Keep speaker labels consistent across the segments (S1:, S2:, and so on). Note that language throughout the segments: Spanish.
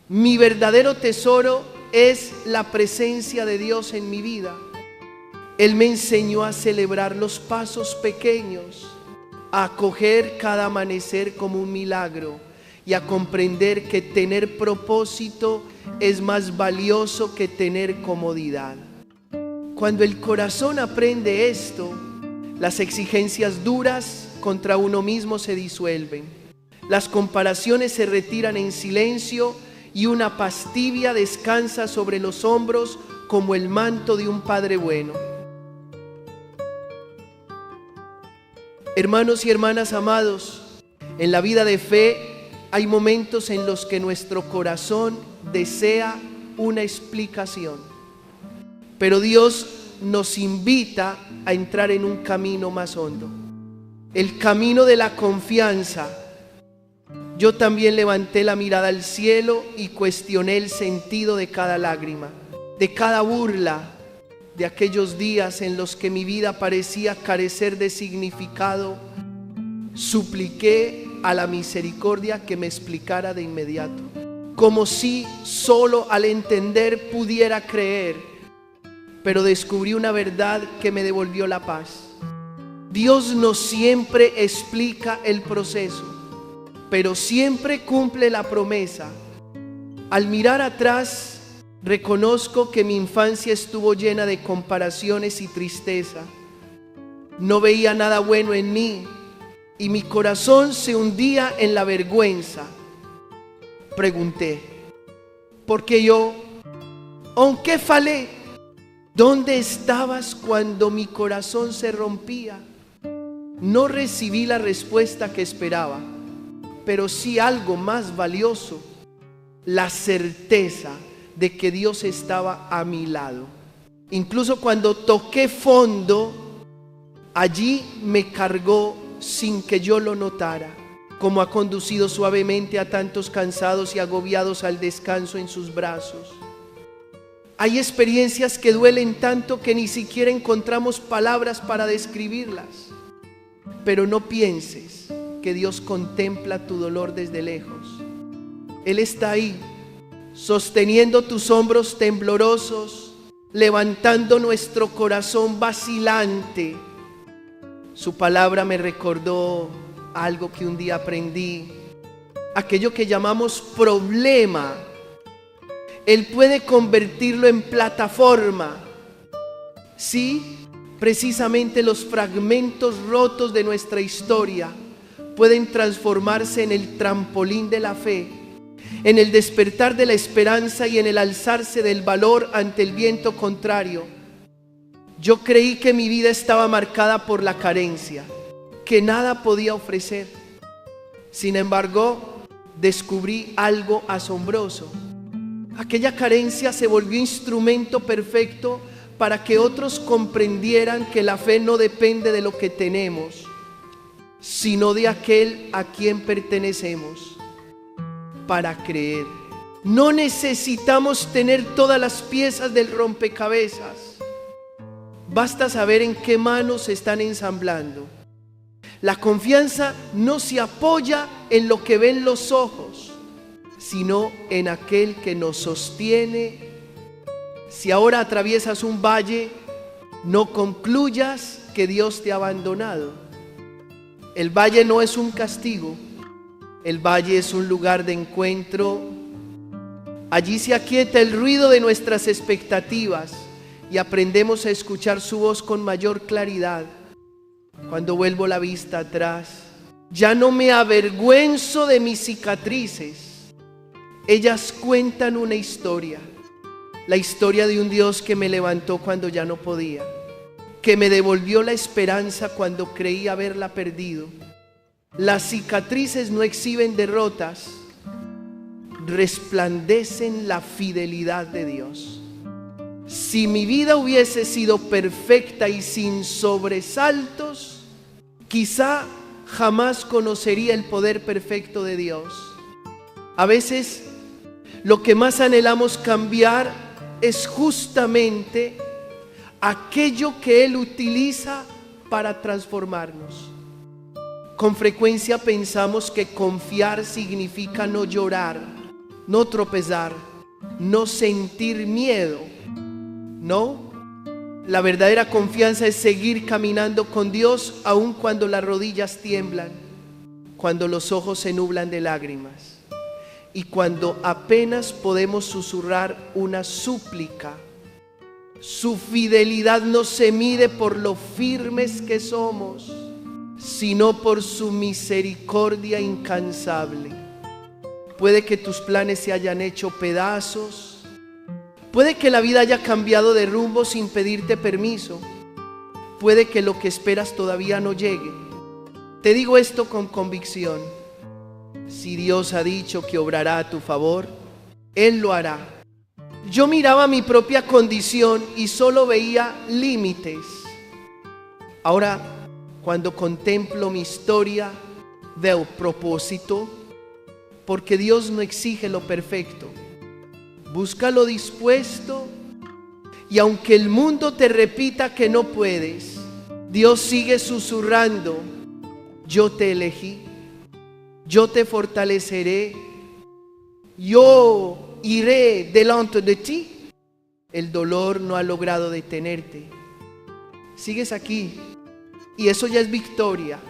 S1: Mi verdadero tesoro es la presencia de Dios en mi vida. Él me enseñó a celebrar los pasos pequeños, a acoger cada amanecer como un milagro y a comprender que tener propósito es más valioso que tener comodidad. Cuando el corazón aprende esto, las exigencias duras contra uno mismo se disuelven, las comparaciones se retiran en silencio y una paz tibia descansa sobre los hombros como el manto de un Padre bueno. Hermanos y hermanas amados, en la vida de fe hay momentos en los que nuestro corazón desea una explicación, pero Dios nos invita a entrar en un camino más hondo, el camino de la confianza. Yo también levanté la mirada al cielo y cuestioné el sentido de cada lágrima, de cada burla, de aquellos días en los que mi vida parecía carecer de significado. Supliqué a la misericordia que me explicara de inmediato, como si solo al entender pudiera creer, pero descubrí una verdad que me devolvió la paz. Dios no siempre explica el proceso, pero siempre cumple la promesa. Al mirar atrás, reconozco que mi infancia estuvo llena de comparaciones y tristeza. No veía nada bueno en mí y mi corazón se hundía en la vergüenza. Pregunté, ¿por qué yo? ¿Aunque falé? ¿Dónde estabas cuando mi corazón se rompía? No recibí la respuesta que esperaba, pero sí algo más valioso, la certeza de que Dios estaba a mi lado. Incluso cuando toqué fondo, allí me cargó sin que yo lo notara, como ha conducido suavemente a tantos cansados y agobiados al descanso en sus brazos. Hay experiencias que duelen tanto que ni siquiera encontramos palabras para describirlas. Pero no pienses que Dios contempla tu dolor desde lejos. Él está ahí, sosteniendo tus hombros temblorosos, levantando nuestro corazón vacilante. Su palabra me recordó algo que un día aprendí, aquello que llamamos problema. Él puede convertirlo en plataforma. Sí, precisamente los fragmentos rotos de nuestra historia pueden transformarse en el trampolín de la fe, en el despertar de la esperanza y en el alzarse del valor ante el viento contrario. Yo creí que mi vida estaba marcada por la carencia, que nada podía ofrecer. Sin embargo, descubrí algo asombroso. Aquella carencia se volvió instrumento perfecto para que otros comprendieran que la fe no depende de lo que tenemos, sino de aquel a quien pertenecemos. Para creer, no necesitamos tener todas las piezas del rompecabezas. Basta saber en qué manos se están ensamblando. La confianza no se apoya en lo que ven los ojos, sino en aquel que nos sostiene. Si ahora atraviesas un valle, no concluyas que Dios te ha abandonado. El valle no es un castigo, el valle es un lugar de encuentro. Allí se aquieta el ruido de nuestras expectativas y aprendemos a escuchar su voz con mayor claridad. Cuando vuelvo la vista atrás, ya no me avergüenzo de mis cicatrices. Ellas cuentan una historia, la historia de un Dios que me levantó cuando ya no podía, que me devolvió la esperanza cuando creí haberla perdido. Las cicatrices no exhiben derrotas, resplandecen la fidelidad de Dios. Si mi vida hubiese sido perfecta y sin sobresaltos, quizá jamás conocería el poder perfecto de Dios. A veces lo que más anhelamos cambiar es justamente aquello que Él utiliza para transformarnos. Con frecuencia pensamos que confiar significa no llorar, no tropezar, no sentir miedo. No, la verdadera confianza es seguir caminando con Dios aun cuando las rodillas tiemblan, cuando los ojos se nublan de lágrimas y cuando apenas podemos susurrar una súplica. Su fidelidad no se mide por lo firmes que somos, sino por su misericordia incansable. Puede que tus planes se hayan hecho pedazos, puede que la vida haya cambiado de rumbo sin pedirte permiso, puede que lo que esperas todavía no llegue. Te digo esto con convicción: si Dios ha dicho que obrará a tu favor, Él lo hará. Yo miraba mi propia condición y solo veía límites. Ahora, cuando contemplo mi historia, veo propósito, porque Dios no exige lo perfecto. Busca lo dispuesto, y aunque el mundo te repita que no puedes, Dios sigue susurrando: yo te elegí, yo te fortaleceré, yo iré delante de ti. El dolor no ha logrado detenerte. Sigues aquí, y eso ya es victoria,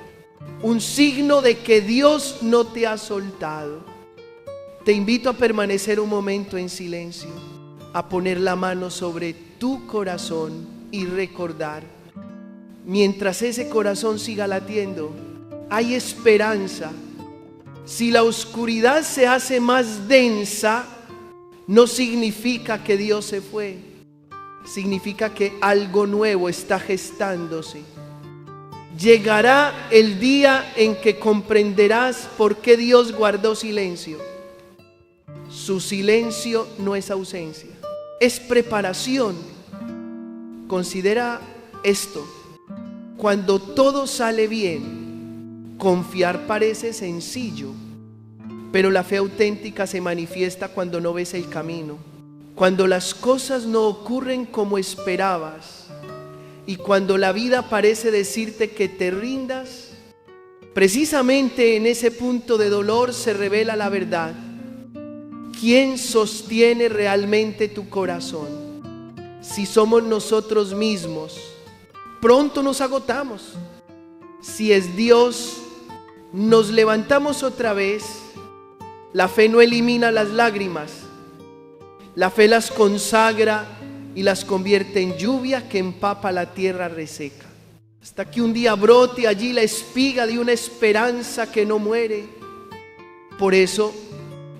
S1: un signo de que Dios no te ha soltado. Te invito a permanecer un momento en silencio, a poner la mano sobre tu corazón y recordar: mientras ese corazón siga latiendo, hay esperanza. Si la oscuridad se hace más densa, no significa que Dios se fue, significa que algo nuevo está gestándose. Llegará el día en que comprenderás por qué Dios guardó silencio. Su silencio no es ausencia, es preparación. Considera esto: cuando todo sale bien, confiar parece sencillo, pero la fe auténtica se manifiesta cuando no ves el camino, cuando las cosas no ocurren como esperabas y cuando la vida parece decirte que te rindas. Precisamente en ese punto de dolor se revela la verdad. ¿Quién sostiene realmente tu corazón? Si somos nosotros mismos, pronto nos agotamos. Si es Dios, nos levantamos otra vez. La fe no elimina las lágrimas, la fe las consagra y las convierte en lluvia que empapa la tierra reseca, hasta que un día brote allí la espiga de una esperanza que no muere. Por eso,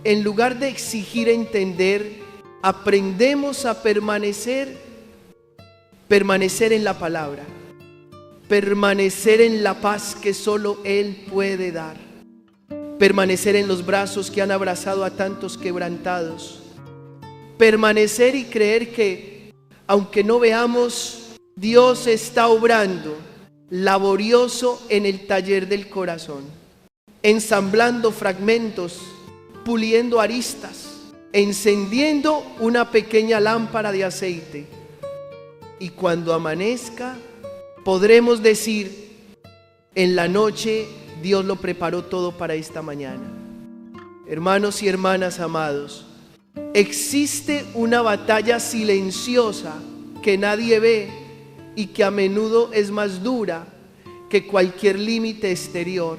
S1: en lugar de exigir entender, aprendemos a permanecer en la palabra, permanecer en la paz que solo Él puede dar, permanecer en los brazos que han abrazado a tantos quebrantados, permanecer y creer que, aunque no veamos, Dios está obrando laborioso en el taller del corazón, ensamblando fragmentos, puliendo aristas, encendiendo una pequeña lámpara de aceite. Y cuando amanezca, podremos decir: en la noche Dios lo preparó todo para esta mañana. Hermanos y hermanas amados, existe una batalla silenciosa que nadie ve y que a menudo es más dura que cualquier límite exterior.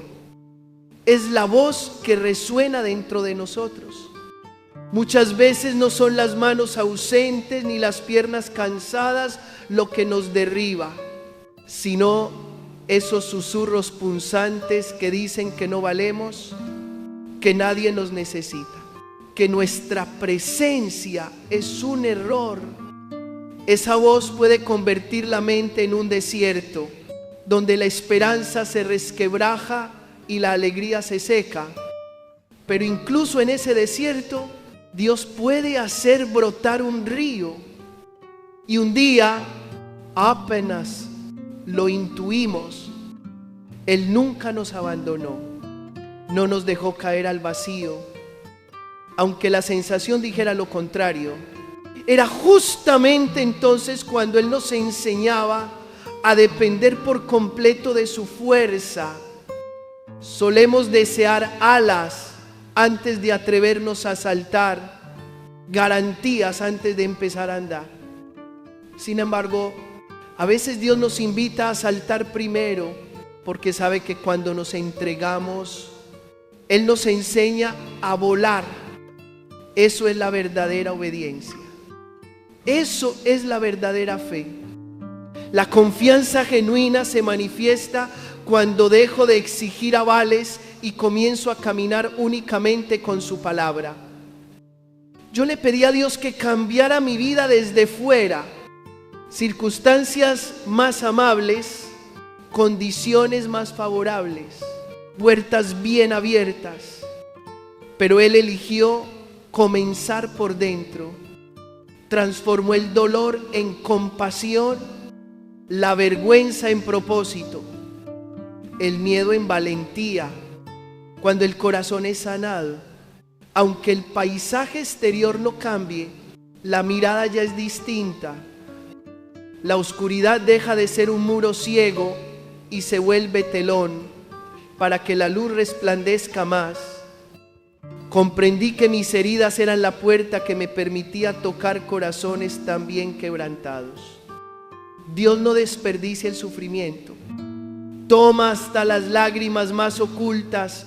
S1: Es la voz que resuena dentro de nosotros. Muchas veces no son las manos ausentes ni las piernas cansadas lo que nos derriba, sino esos susurros punzantes que dicen que no valemos, que nadie nos necesita, que nuestra presencia es un error. Esa voz puede convertir la mente en un desierto, donde la esperanza se resquebraja y la alegría se seca. Pero incluso en ese desierto, Dios puede hacer brotar un río. Y un día, apenas lo intuimos, Él nunca nos abandonó, no nos dejó caer al vacío. Aunque la sensación dijera lo contrario, era justamente entonces cuando Él nos enseñaba a depender por completo de su fuerza. Solemos desear alas antes de atrevernos a saltar, garantías antes de empezar a andar. Sin embargo, a veces Dios nos invita a saltar primero porque sabe que cuando nos entregamos, Él nos enseña a volar. Eso es la verdadera obediencia. Eso es la verdadera fe. La confianza genuina se manifiesta cuando dejo de exigir avales y comienzo a caminar únicamente con su palabra. Yo le pedí a Dios que cambiara mi vida desde fuera, circunstancias más amables, condiciones más favorables, puertas bien abiertas, pero Él eligió comenzar por dentro. Transformó el dolor en compasión, la vergüenza en propósito, el miedo en valentía. Cuando el corazón es sanado, aunque el paisaje exterior no cambie, la mirada ya es distinta. La oscuridad deja de ser un muro ciego y se vuelve telón para que la luz resplandezca más. Comprendí que mis heridas eran la puerta que me permitía tocar corazones tan bien quebrantados. Dios no desperdicia el sufrimiento. Toma hasta las lágrimas más ocultas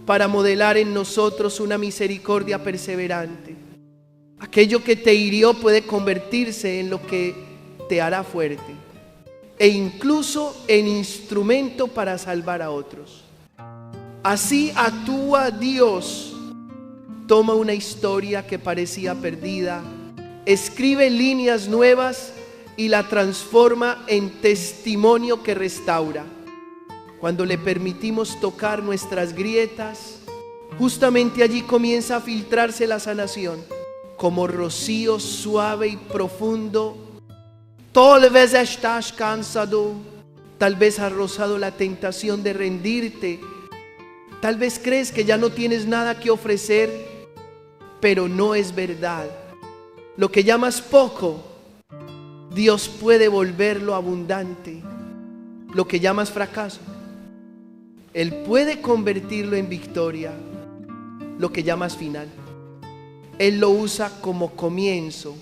S1: para modelar en nosotros una misericordia perseverante. Aquello que te hirió puede convertirse en lo que te hará fuerte e incluso en instrumento para salvar a otros. Así actúa Dios. Toma una historia que parecía perdida, escribe líneas nuevas y la transforma en testimonio que restaura. Cuando le permitimos tocar nuestras grietas, justamente allí comienza a filtrarse la sanación, como rocío suave y profundo. Tal vez estás cansado, tal vez has rozado la tentación de rendirte, tal vez crees que ya no tienes nada que ofrecer, pero no es verdad. Lo que llamas poco, Dios puede volverlo abundante. Lo que llamas fracaso, Él puede convertirlo en victoria. Lo que llamas final, Él lo usa como comienzo.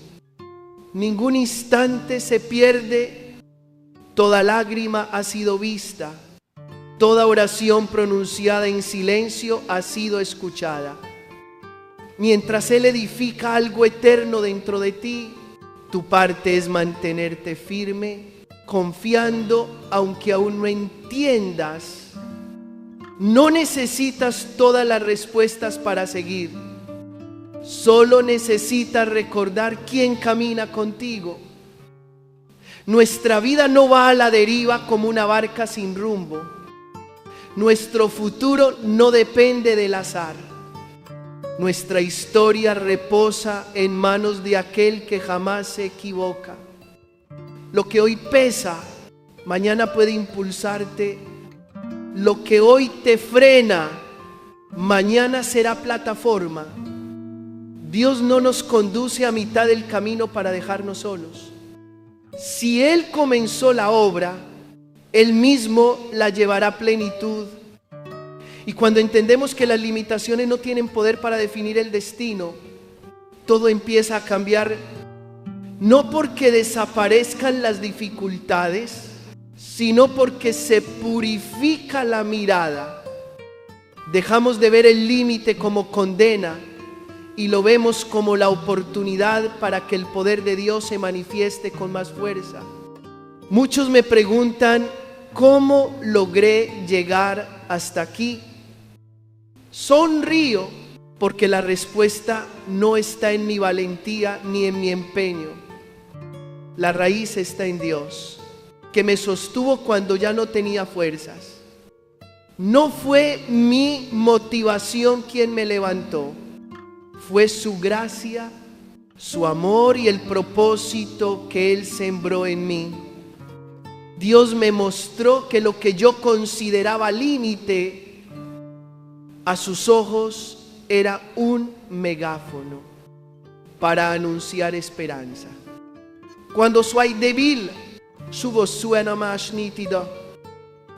S1: Ningún instante se pierde. Toda lágrima ha sido vista. Toda oración pronunciada en silencio ha sido escuchada. Mientras Él edifica algo eterno dentro de ti, tu parte es mantenerte firme, confiando aunque aún no entiendas. No necesitas todas las respuestas para seguir. Solo necesitas recordar quién camina contigo. Nuestra vida no va a la deriva como una barca sin rumbo. Nuestro futuro no depende del azar. Nuestra historia reposa en manos de aquel que jamás se equivoca. Lo que hoy pesa, mañana puede impulsarte. Lo que hoy te frena, mañana será plataforma. Dios no nos conduce a mitad del camino para dejarnos solos. Si Él comenzó la obra, Él mismo la llevará a plenitud. Y cuando entendemos que las limitaciones no tienen poder para definir el destino, todo empieza a cambiar, no porque desaparezcan las dificultades, sino porque se purifica la mirada. Dejamos de ver el límite como condena y lo vemos como la oportunidad para que el poder de Dios se manifieste con más fuerza. Muchos me preguntan, ¿cómo logré llegar hasta aquí? Sonrío porque la respuesta no está en mi valentía ni en mi empeño. La raíz está en Dios, que me sostuvo cuando ya no tenía fuerzas. No fue mi motivación quien me levantó, fue su gracia, su amor y el propósito que Él sembró en mí. Dios me mostró que lo que yo consideraba límite, a sus ojos era un megáfono para anunciar esperanza. Cuando soy débil, su voz suena más nítida.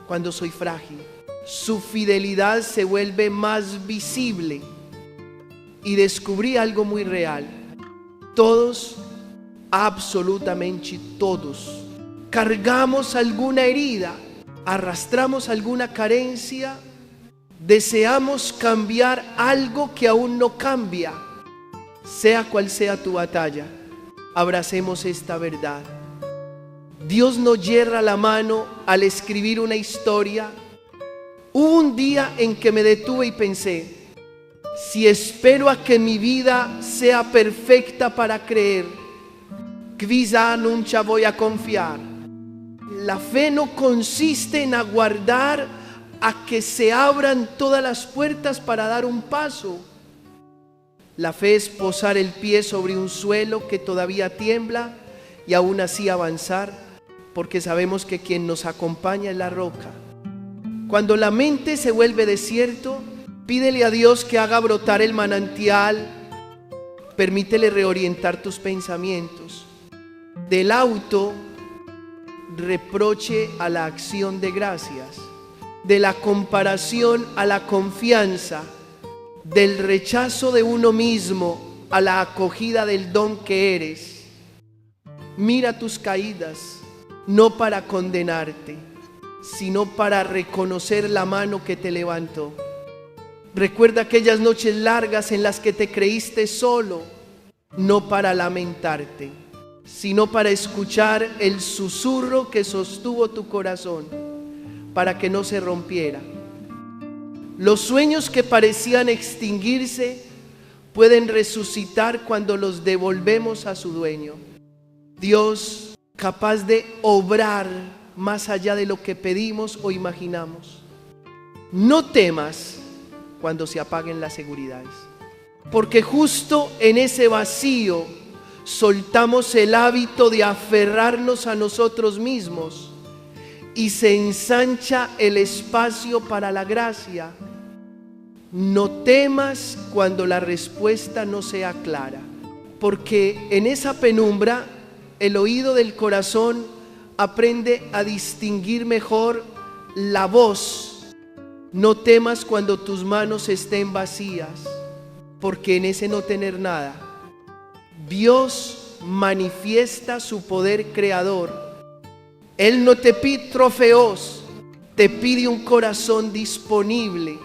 S1: Cuando soy frágil, su fidelidad se vuelve más visible. y descubrí algo muy real. Todos, absolutamente todos, cargamos alguna herida, arrastramos alguna carencia, deseamos cambiar algo que aún no cambia. Sea cual sea tu batalla, abracemos esta verdad. Dios no yerra la mano al escribir una historia. Hubo un día en que me detuve y pensé, si espero a que mi vida sea perfecta para creer, quizá nunca voy a confiar. La fe no consiste en aguardar a que se abran todas las puertas para dar un paso. La fe es posar el pie sobre un suelo que todavía tiembla y aún así avanzar, porque sabemos que quien nos acompaña es la roca. Cuando la mente se vuelve desierto, pídele a Dios que haga brotar el manantial. Permítele reorientar tus pensamientos. Del auto reproche a la acción de gracias, de la comparación a la confianza, del rechazo de uno mismo a la acogida del don que eres. Mira tus caídas, no para condenarte, sino para reconocer la mano que te levantó. Recuerda aquellas noches largas en las que te creíste solo, no para lamentarte, sino para escuchar el susurro que sostuvo tu corazón, para que no se rompiera. Los sueños que parecían extinguirse pueden resucitar cuando los devolvemos a su dueño. Dios, capaz de obrar más allá de lo que pedimos o imaginamos. No temas cuando se apaguen las seguridades, porque justo en ese vacío soltamos el hábito de aferrarnos a nosotros mismos y se ensancha el espacio para la gracia. No temas cuando la respuesta no sea clara, porque en esa penumbra el oído del corazón aprende a distinguir mejor la voz. No temas cuando tus manos estén vacías, porque en ese no tener nada, Dios manifiesta su poder creador. Él no te pide trofeos, te pide un corazón disponible.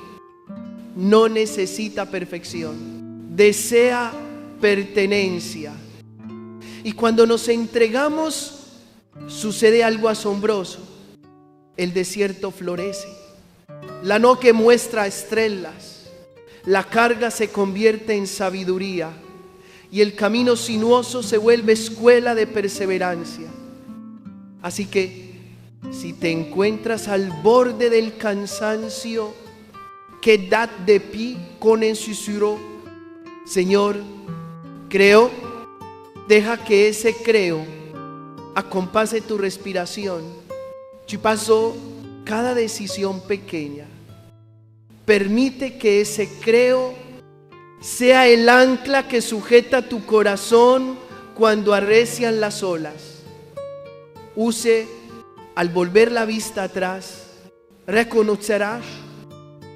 S1: No necesita perfección, desea pertenencia. Y cuando nos entregamos, sucede algo asombroso. El desierto florece, la noche muestra estrellas, la carga se convierte en sabiduría y el camino sinuoso se vuelve escuela de perseverancia. Así que si te encuentras al borde del cansancio, quédate de pie con el susurro: Señor, creo. Deja que ese creo acompase tu respiración. Tu paso cada decisión pequeña. Permite que ese creo sea el ancla que sujeta tu corazón cuando arrecian las olas. Use, al volver la vista atrás, reconocerás: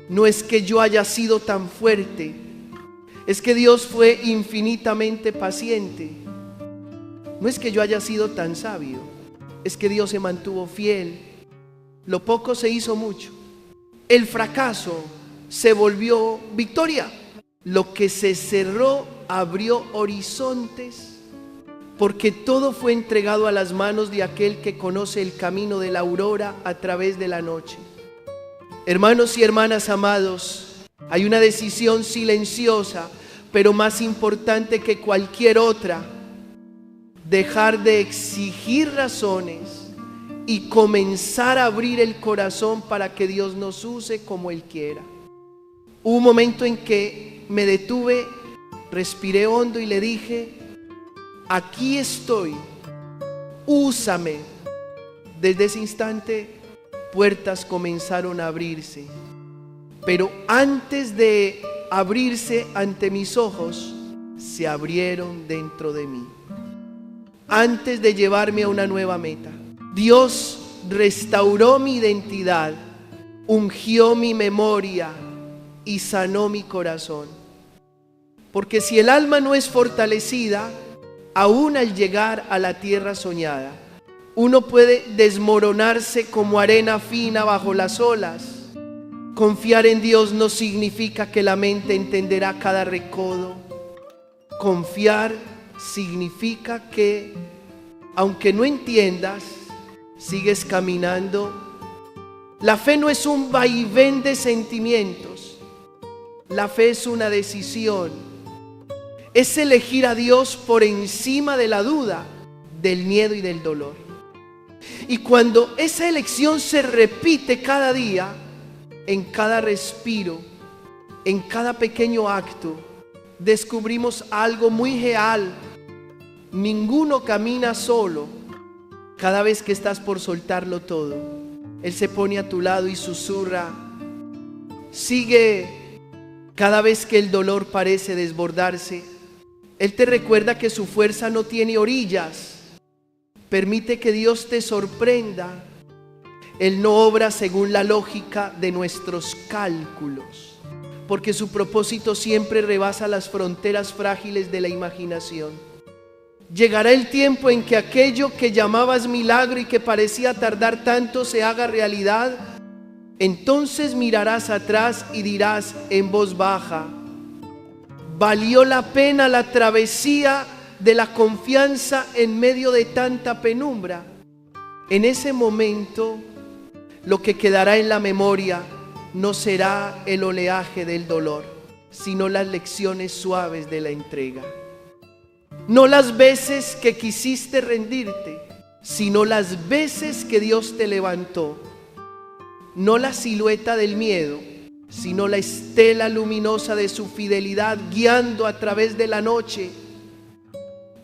S1: no es que yo haya sido tan fuerte, es que Dios fue infinitamente paciente. No es que yo haya sido tan sabio, es que Dios se mantuvo fiel. Lo poco se hizo mucho. El fracaso se volvió victoria. Lo que se cerró abrió horizontes, porque todo fue entregado a las manos de aquel que conoce el camino de la aurora a través de la noche. Hermanos y hermanas amados, hay una decisión silenciosa, pero más importante que cualquier otra: dejar de exigir razones y comenzar a abrir el corazón para que Dios nos use como Él quiera. Hubo un momento en que me detuve, respiré hondo y le dije: aquí estoy, úsame. Desde ese instante puertas comenzaron a abrirse, pero antes de abrirse ante mis ojos, se abrieron dentro de mí. Antes de llevarme a una nueva meta, Dios restauró mi identidad, ungió mi memoria y sanó mi corazón. Porque si el alma no es fortalecida, aún al llegar a la tierra soñada, uno puede desmoronarse como arena fina bajo las olas. Confiar en Dios no significa que la mente entenderá cada recodo. Confiar significa que, aunque no entiendas, sigues caminando. La fe no es un vaivén de sentimientos. La fe es una decisión. Es elegir a Dios por encima de la duda, del miedo y del dolor. Y cuando esa elección se repite cada día, en cada respiro, en cada pequeño acto, descubrimos algo muy real. Ninguno camina solo. Cada vez que estás por soltarlo todo, Él se pone a tu lado y susurra. Sigue. Cada vez que el dolor parece desbordarse, Él te recuerda que su fuerza no tiene orillas. Permite que Dios te sorprenda. Él no obra según la lógica de nuestros cálculos, porque su propósito siempre rebasa las fronteras frágiles de la imaginación. Llegará el tiempo en que aquello que llamabas milagro y que parecía tardar tanto se haga realidad. Entonces mirarás atrás y dirás en voz baja: valió la pena la travesía de la confianza en medio de tanta penumbra. En ese momento, lo que quedará en la memoria no será el oleaje del dolor, sino las lecciones suaves de la entrega. No las veces que quisiste rendirte, sino las veces que Dios te levantó. No la silueta del miedo, sino la estela luminosa de su fidelidad guiando a través de la noche.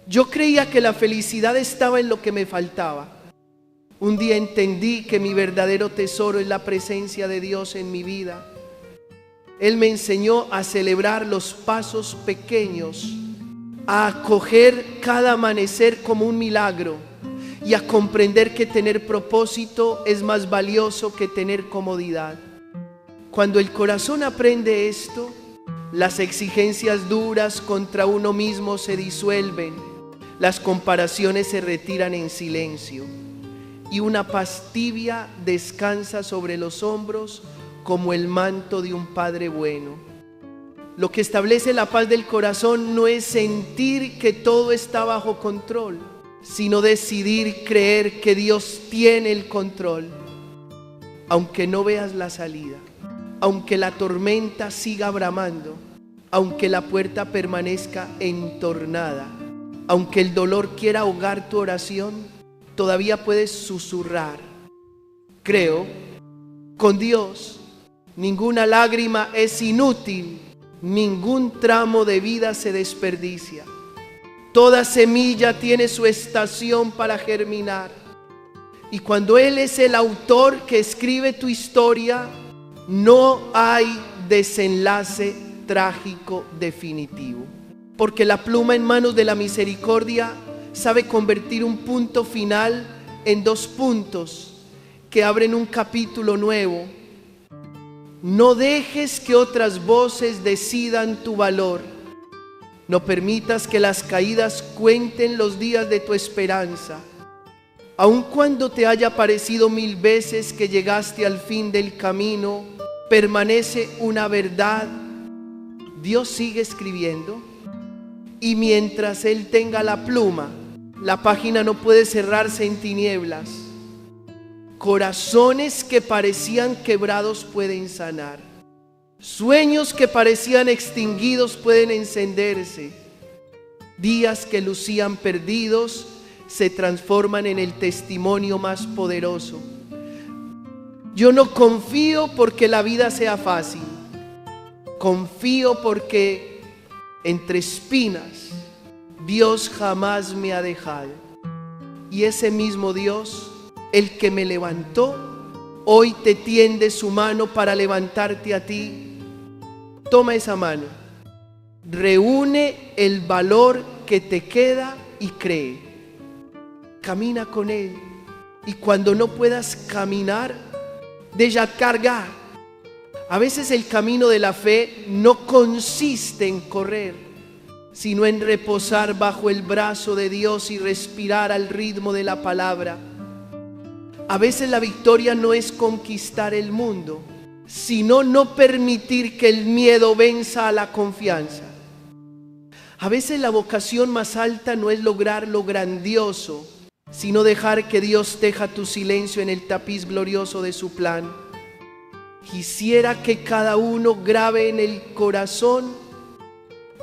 S1: Yo creía que la felicidad estaba en lo que me faltaba. Un día entendí que mi verdadero tesoro es la presencia de Dios en mi vida. Él me enseñó a celebrar los pasos pequeños, a acoger cada amanecer como un milagro y a comprender que tener propósito es más valioso que tener comodidad. Cuando el corazón aprende esto, las exigencias duras contra uno mismo se disuelven, las comparaciones se retiran en silencio y una paz tibia descansa sobre los hombros como el manto de un Padre bueno. Lo que establece la paz del corazón no es sentir que todo está bajo control, sino decidir creer que Dios tiene el control. Aunque no veas la salida, aunque la tormenta siga bramando, aunque la puerta permanezca entornada, aunque el dolor quiera ahogar tu oración, todavía puedes susurrar: creo. Con Dios ninguna lágrima es inútil, ningún tramo de vida se desperdicia. Toda semilla tiene su estación para germinar. Y cuando Él es el autor que escribe tu historia, no hay desenlace trágico definitivo. Porque la pluma en manos de la misericordia sabe convertir un punto final en dos puntos que abren un capítulo nuevo. No dejes que otras voces decidan tu valor. No permitas que las caídas cuenten los días de tu esperanza. Aun cuando te haya parecido 1000 veces que llegaste al fin del camino, permanece una verdad. Dios sigue escribiendo, y mientras Él tenga la pluma, la página no puede cerrarse en tinieblas. Corazones que parecían quebrados pueden sanar. Sueños que parecían extinguidos pueden encenderse. Días que lucían perdidos se transforman en el testimonio más poderoso. Yo no confío porque la vida sea fácil. Confío porque entre espinas Dios jamás me ha dejado. Y ese mismo Dios, el que me levantó, hoy te tiende su mano para levantarte a ti. Toma esa mano, reúne el valor que te queda y cree. Camina con Él. Y cuando no puedas caminar, deja cargar. A veces el camino de la fe no consiste en correr, sino en reposar bajo el brazo de Dios y respirar al ritmo de la palabra. A veces la victoria no es conquistar el mundo, sino no permitir que el miedo venza a la confianza. A veces la vocación más alta no es lograr lo grandioso, sino dejar que Dios teja tu silencio en el tapiz glorioso de su plan. Quisiera que cada uno grabe en el corazón: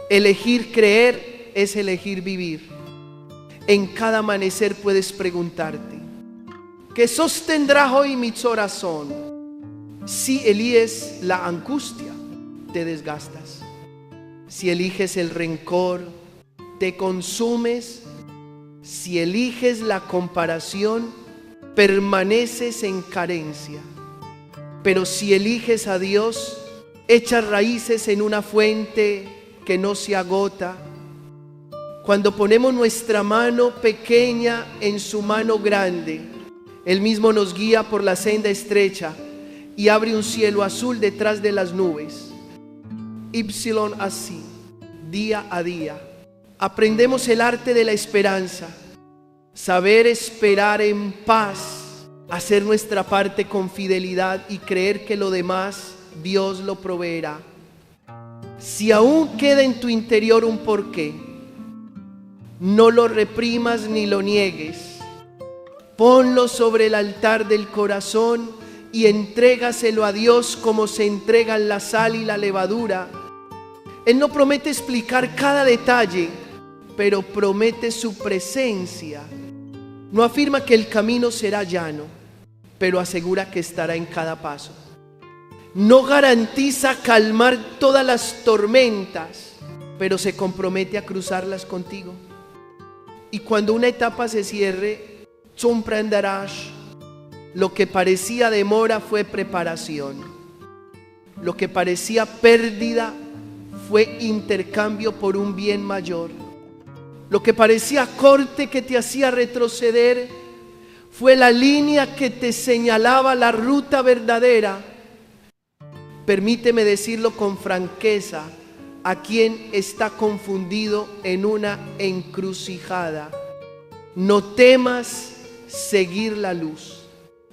S1: elegir creer es elegir vivir. En cada amanecer puedes preguntarte: ¿qué sostendrá hoy mi corazón? Si eliges la angustia, te desgastas. Si eliges el rencor, te consumes. Si eliges la comparación, permaneces en carencia. Pero si eliges a Dios, echas raíces en una fuente que no se agota. Cuando ponemos nuestra mano pequeña en su mano grande, Él mismo nos guía por la senda estrecha y abre un cielo azul detrás de las nubes. Así, día a día, aprendemos el arte de la esperanza, saber esperar en paz, hacer nuestra parte con fidelidad y creer que lo demás Dios lo proveerá. Si aún queda en tu interior un porqué, no lo reprimas ni lo niegues. Ponlo sobre el altar del corazón y entrégaselo a Dios como se entregan la sal y la levadura. Él no promete explicar cada detalle, pero promete su presencia. No afirma que el camino será llano, pero asegura que estará en cada paso. No garantiza calmar todas las tormentas, pero se compromete a cruzarlas contigo. Y cuando una etapa se cierre, comprenderás: lo que parecía demora fue preparación. Lo que parecía pérdida fue intercambio por un bien mayor. Lo que parecía corte que te hacía retroceder fue la línea que te señalaba la ruta verdadera. Permíteme decirlo con franqueza a quien está confundido en una encrucijada: no temas seguir la luz.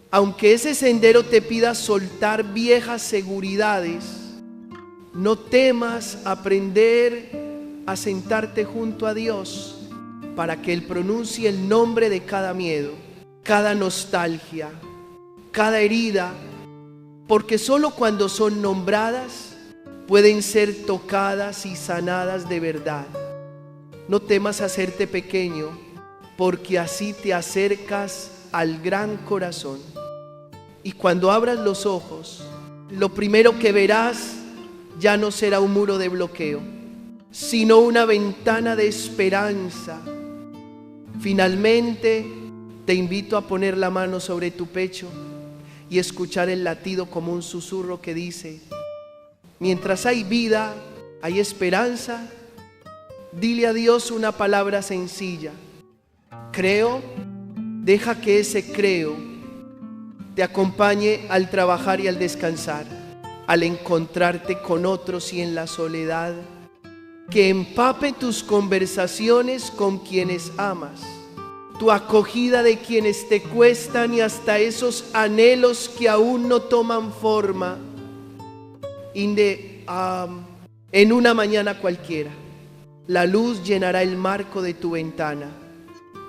S1: Aunque ese sendero te pida soltar viejas seguridades, no temas aprender a sentarte junto a Dios para que Él pronuncie el nombre de cada miedo, cada nostalgia, cada herida, porque solo cuando son nombradas pueden ser tocadas y sanadas de verdad. No temas hacerte pequeño, porque así te acercas al gran corazón. Y cuando abras los ojos, lo primero que verás ya no será un muro de bloqueo, sino una ventana de esperanza. Finalmente, te invito a poner la mano sobre tu pecho y escuchar el latido como un susurro que dice: mientras hay vida, hay esperanza. Dile a Dios una palabra sencilla: creo. Deja que ese creo te acompañe al trabajar y al descansar, al encontrarte con otros y en la soledad, que empape tus conversaciones con quienes amas, tu acogida de quienes te cuestan y hasta esos anhelos que aún no toman forma. En una mañana cualquiera, la luz llenará el marco de tu ventana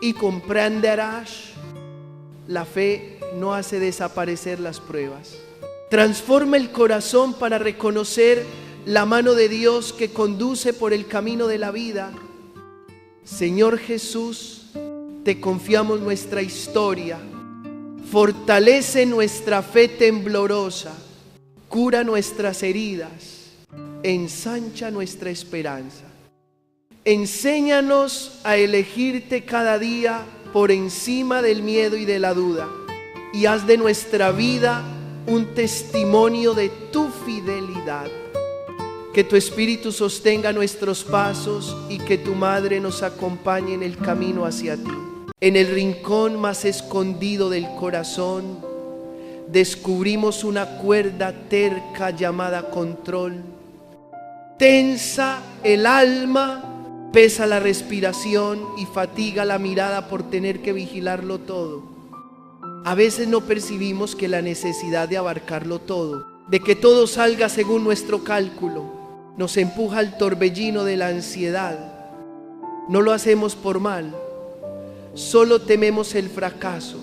S1: y comprenderás: la fe no hace desaparecer las pruebas. Transforma el corazón para reconocer la mano de Dios que conduce por el camino de la vida. Señor Jesús, te confiamos nuestra historia. Fortalece nuestra fe temblorosa, cura nuestras heridas, ensancha nuestra esperanza. Enséñanos a elegirte cada día por encima del miedo y de la duda, y haz de nuestra vida un testimonio de tu fidelidad. Que tu Espíritu sostenga nuestros pasos y que tu Madre nos acompañe en el camino hacia ti. En el rincón más escondido del corazón descubrimos una cuerda terca llamada control. Tensa el alma pesa la respiración y fatiga la mirada por tener que vigilarlo todo. A veces no percibimos que la necesidad de abarcarlo todo, de que todo salga según nuestro cálculo, nos empuja al torbellino de la ansiedad. No lo hacemos por mal, solo tememos el fracaso,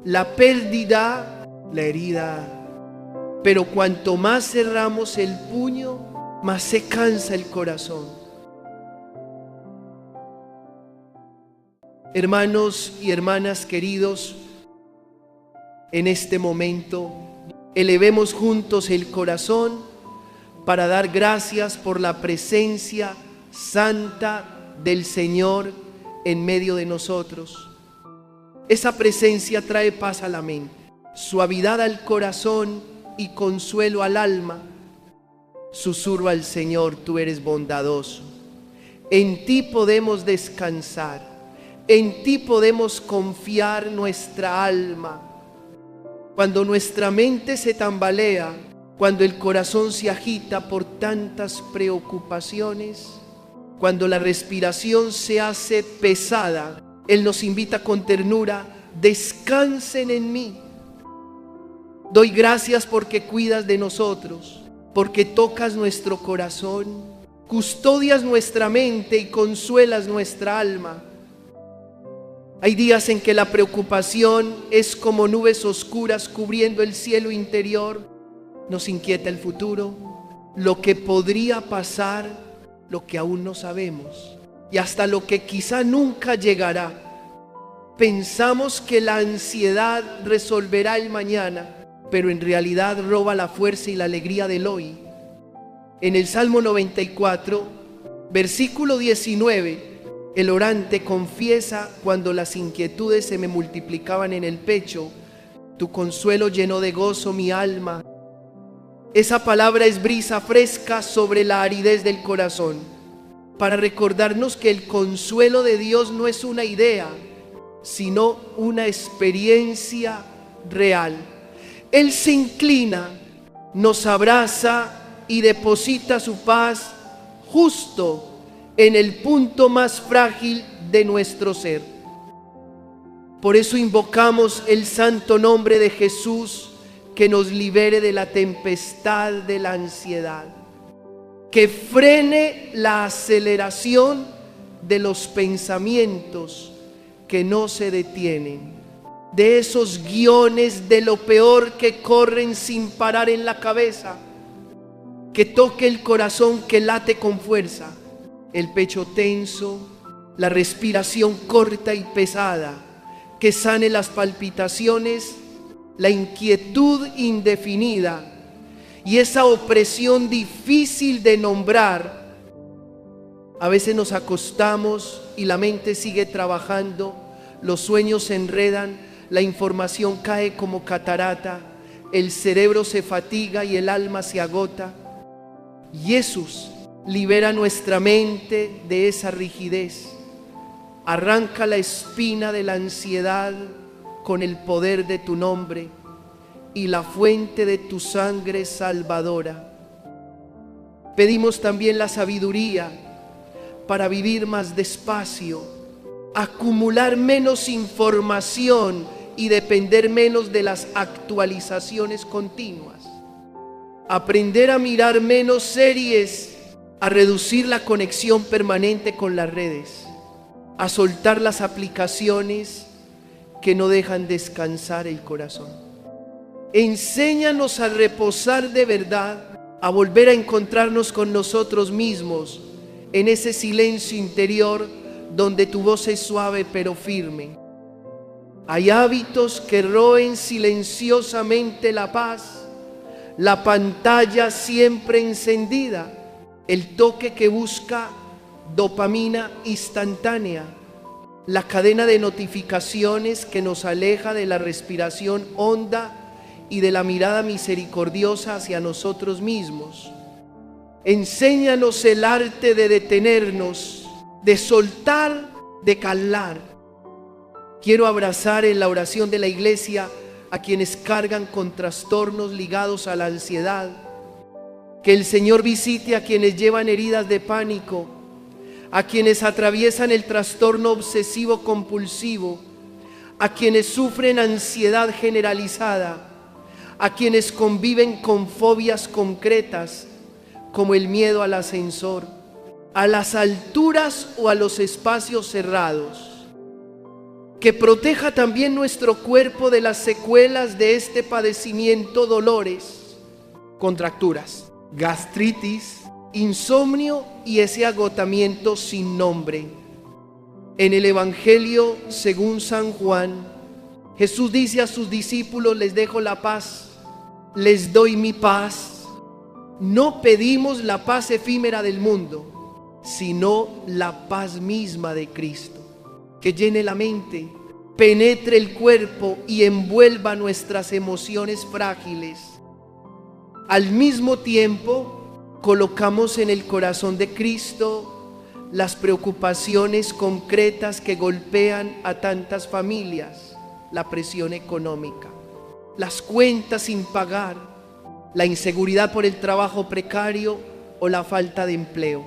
S1: la pérdida, la herida. Pero cuanto más cerramos el puño, más se cansa el corazón. Hermanos y hermanas queridos, en este momento elevemos juntos el corazón para dar gracias por la presencia santa del Señor en medio de nosotros. Esa presencia trae paz a la mente, suavidad al corazón y consuelo al alma. Susurro al Señor: tú eres bondadoso. En ti podemos descansar. En ti podemos confiar nuestra alma. Cuando nuestra mente se tambalea, cuando el corazón se agita por tantas preocupaciones, cuando la respiración se hace pesada, Él nos invita con ternura: descansen en mí. Doy gracias porque cuidas de nosotros, porque tocas nuestro corazón, custodias nuestra mente y consuelas nuestra alma. Hay días en que la preocupación es como nubes oscuras cubriendo el cielo interior. Nos inquieta el futuro, lo que podría pasar, lo que aún no sabemos y hasta lo que quizá nunca llegará. Pensamos que la ansiedad resolverá el mañana, pero en realidad roba la fuerza y la alegría del hoy. En el Salmo 94, versículo 19, el orante confiesa: cuando las inquietudes se me multiplicaban en el pecho, tu consuelo llenó de gozo mi alma. Esa palabra es brisa fresca sobre la aridez del corazón, para recordarnos que el consuelo de Dios no es una idea, sino una experiencia real. Él se inclina, nos abraza y deposita su paz justo en el punto más frágil de nuestro ser. Por eso invocamos el santo nombre de Jesús, que nos libere de la tempestad de la ansiedad, que frene la aceleración de los pensamientos que no se detienen, de esos guiones de lo peor que corren sin parar en la cabeza, que toque el corazón que late con fuerza, el pecho tenso, la respiración corta y pesada, que sane las palpitaciones, la inquietud indefinida y esa opresión difícil de nombrar. A veces nos acostamos y la mente sigue trabajando, los sueños se enredan, la información cae como catarata, el cerebro se fatiga y el alma se agota. Jesús libera nuestra mente de esa rigidez, arranca la espina de la ansiedad con el poder de tu nombre y la fuente de tu sangre salvadora. Pedimos también la sabiduría para vivir más despacio, acumular menos información y depender menos de las actualizaciones continuas, aprender a mirar menos series, a reducir la conexión permanente con las redes, a soltar las aplicaciones que no dejan descansar el corazón. Enséñanos a reposar de verdad, a volver a encontrarnos con nosotros mismos en ese silencio interior donde tu voz es suave pero firme. Hay hábitos que roen silenciosamente la paz, la pantalla siempre encendida, el toque que busca dopamina instantánea, la cadena de notificaciones que nos aleja de la respiración honda y de la mirada misericordiosa hacia nosotros mismos. Enséñanos el arte de detenernos, de soltar, de calar. Quiero abrazar en la oración de la iglesia a quienes cargan con trastornos ligados a la ansiedad. Que el Señor visite a quienes llevan heridas de pánico, a quienes atraviesan el trastorno obsesivo compulsivo, a quienes sufren ansiedad generalizada, a quienes conviven con fobias concretas como el miedo al ascensor, a las alturas o a los espacios cerrados. Que proteja también nuestro cuerpo de las secuelas de este padecimiento, dolores, contracturas, gastritis, insomnio y ese agotamiento sin nombre. En el Evangelio según San Juan, Jesús dice a sus discípulos: les dejo la paz, les doy mi paz. No pedimos la paz efímera del mundo, sino la paz misma de Cristo, que llene la mente, penetre el cuerpo y envuelva nuestras emociones frágiles. Al mismo tiempo, colocamos en el corazón de Cristo las preocupaciones concretas que golpean a tantas familias: la presión económica, las cuentas sin pagar, la inseguridad por el trabajo precario o la falta de empleo,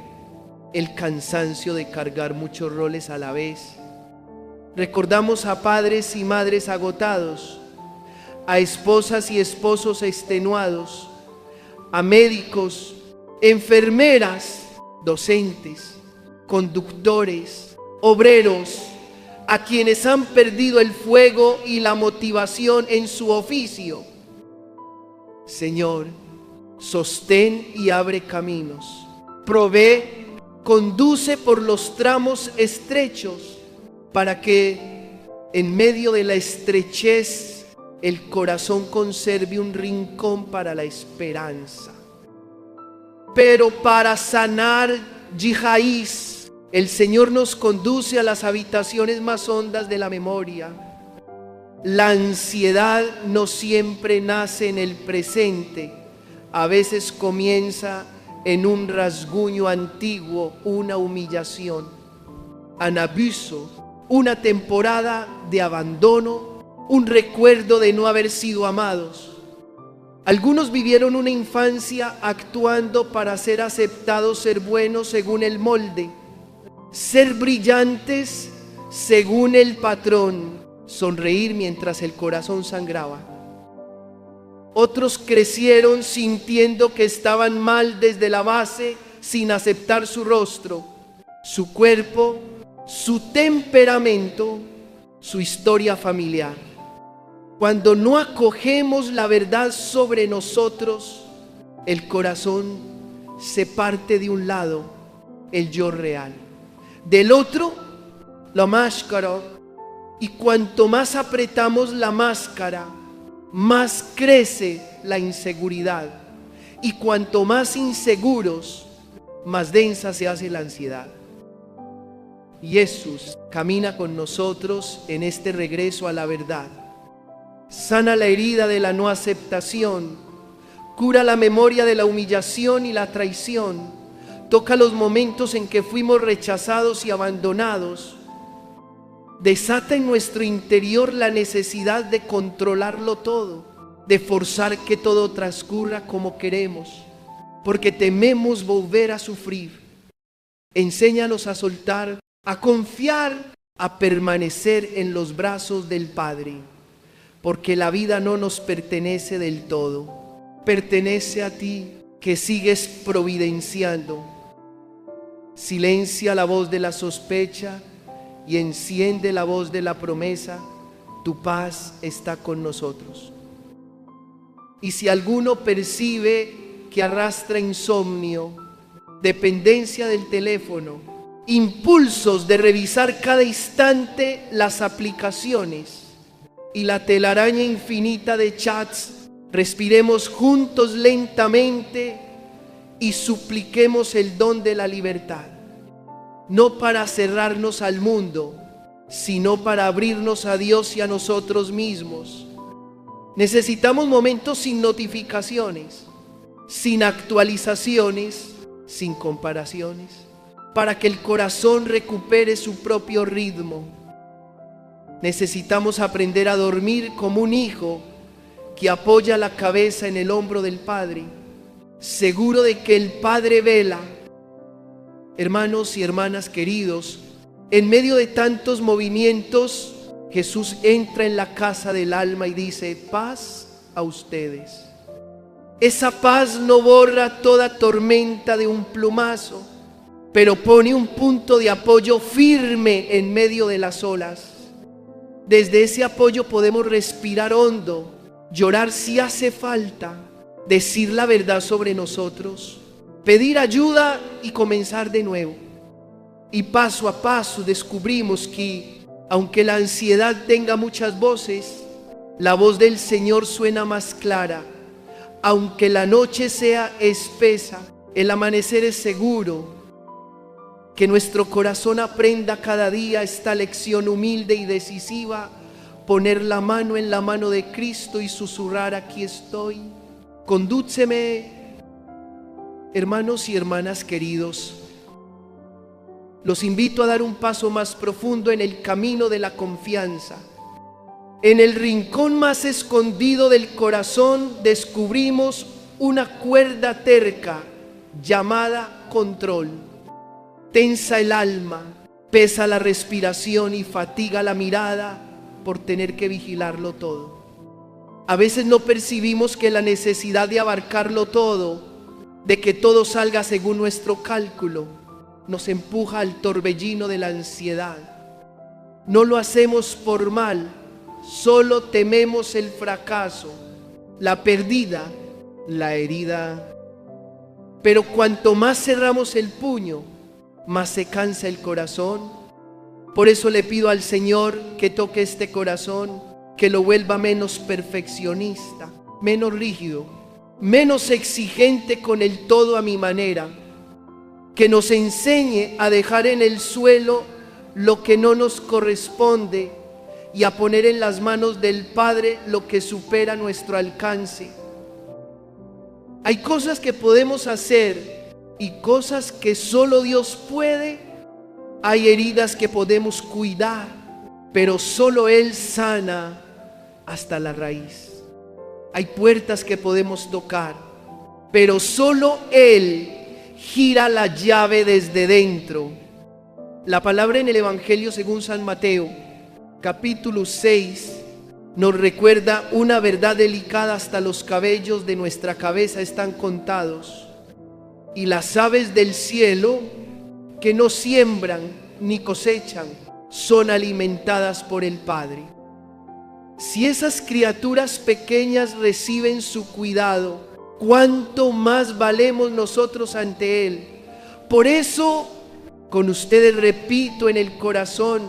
S1: el cansancio de cargar muchos roles a la vez. Recordamos a padres y madres agotados, a esposas y esposos extenuados, a médicos, enfermeras, docentes, conductores, obreros, a quienes han perdido el fuego y la motivación en su oficio. Señor, sostén y abre caminos, provee, conduce por los tramos estrechos, para que en medio de la estrechez el corazón conserve un rincón para la esperanza. Pero para sanar yihaís, el Señor nos conduce a las habitaciones más hondas de la memoria. La ansiedad no siempre nace en el presente, a veces comienza en un rasguño antiguo, una humillación, un abuso, una temporada de abandono, un recuerdo de no haber sido amados. Algunos vivieron una infancia actuando para ser aceptados, ser buenos según el molde, ser brillantes según el patrón, sonreír mientras el corazón sangraba. Otros crecieron sintiendo que estaban mal desde la base, sin aceptar su rostro, su cuerpo, su temperamento, su historia familiar. Cuando no acogemos la verdad sobre nosotros, el corazón se parte de un lado, el yo real, del otro, la máscara, y cuanto más apretamos la máscara, más crece la inseguridad, y cuanto más inseguros, más densa se hace la ansiedad. Jesús camina con nosotros en este regreso a la verdad. Sana la herida de la no aceptación, cura la memoria de la humillación y la traición, toca los momentos en que fuimos rechazados y abandonados, desata en nuestro interior la necesidad de controlarlo todo, de forzar que todo transcurra como queremos, porque tememos volver a sufrir. Enséñanos a soltar, a confiar, a permanecer en los brazos del Padre, porque la vida no nos pertenece del todo, pertenece a ti que sigues providenciando. Silencia la voz de la sospecha y enciende la voz de la promesa: tu paz está con nosotros. Y si alguno percibe que arrastra insomnio, dependencia del teléfono, impulsos de revisar cada instante las aplicaciones y la telaraña infinita de chats, respiremos juntos lentamente y supliquemos el don de la libertad, no para cerrarnos al mundo, sino para abrirnos a Dios y a nosotros mismos. Necesitamos momentos sin notificaciones, sin actualizaciones, sin comparaciones, para que el corazón recupere su propio ritmo. Necesitamos aprender a dormir como un hijo que apoya la cabeza en el hombro del Padre, seguro de que el Padre vela. Hermanos y hermanas queridos, en medio de tantos movimientos, Jesús entra en la casa del alma y dice: paz a ustedes. Esa paz no borra toda tormenta de un plumazo, pero pone un punto de apoyo firme en medio de las olas. Desde ese apoyo podemos respirar hondo, llorar si hace falta, decir la verdad sobre nosotros, pedir ayuda y comenzar de nuevo. Y paso a paso descubrimos que, aunque la ansiedad tenga muchas voces, la voz del Señor suena más clara. Aunque la noche sea espesa, el amanecer es seguro. Que nuestro corazón aprenda cada día esta lección humilde y decisiva: poner la mano en la mano de Cristo y susurrar: aquí estoy, condúceme. Hermanos y hermanas queridos, los invito a dar un paso más profundo en el camino de la confianza. En el rincón más escondido del corazón descubrimos una cuerda terca llamada control. Tensa el alma, pesa la respiración y fatiga la mirada por tener que vigilarlo todo. A veces no percibimos que la necesidad de abarcarlo todo, de que todo salga según nuestro cálculo, nos empuja al torbellino de la ansiedad. No lo hacemos por mal, solo tememos el fracaso, la pérdida, la herida. Pero cuanto más cerramos el puño, más se cansa el corazón. Por eso le pido al Señor que toque este corazón, que lo vuelva menos perfeccionista, menos rígido, menos exigente con el todo a mi manera, que nos enseñe a dejar en el suelo lo que no nos corresponde y a poner en las manos del Padre lo que supera nuestro alcance. Hay cosas que podemos hacer y cosas que solo Dios puede. Hay heridas que podemos cuidar, pero solo Él sana hasta la raíz. Hay puertas que podemos tocar, pero solo Él gira la llave desde dentro. La palabra en el Evangelio según San Mateo, capítulo 6, nos recuerda una verdad delicada: hasta los cabellos de nuestra cabeza están contados. Y las aves del cielo, que no siembran ni cosechan, son alimentadas por el Padre. Si esas criaturas pequeñas reciben su cuidado, ¿cuánto más valemos nosotros ante Él? Por eso, con ustedes repito en el corazón: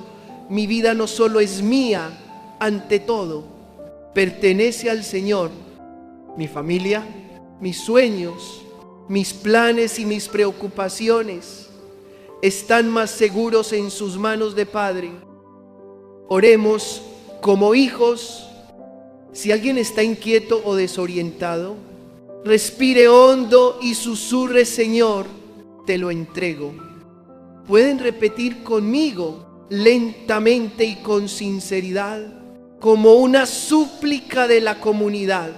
S1: mi vida no solo es mía, ante todo, pertenece al Señor. Mi familia, mis sueños, mis planes y mis preocupaciones están más seguros en sus manos de Padre. Oremos como hijos. Si alguien está inquieto o desorientado, respire hondo y susurre: Señor, te lo entrego. Pueden repetir conmigo lentamente y con sinceridad, como una súplica de la comunidad.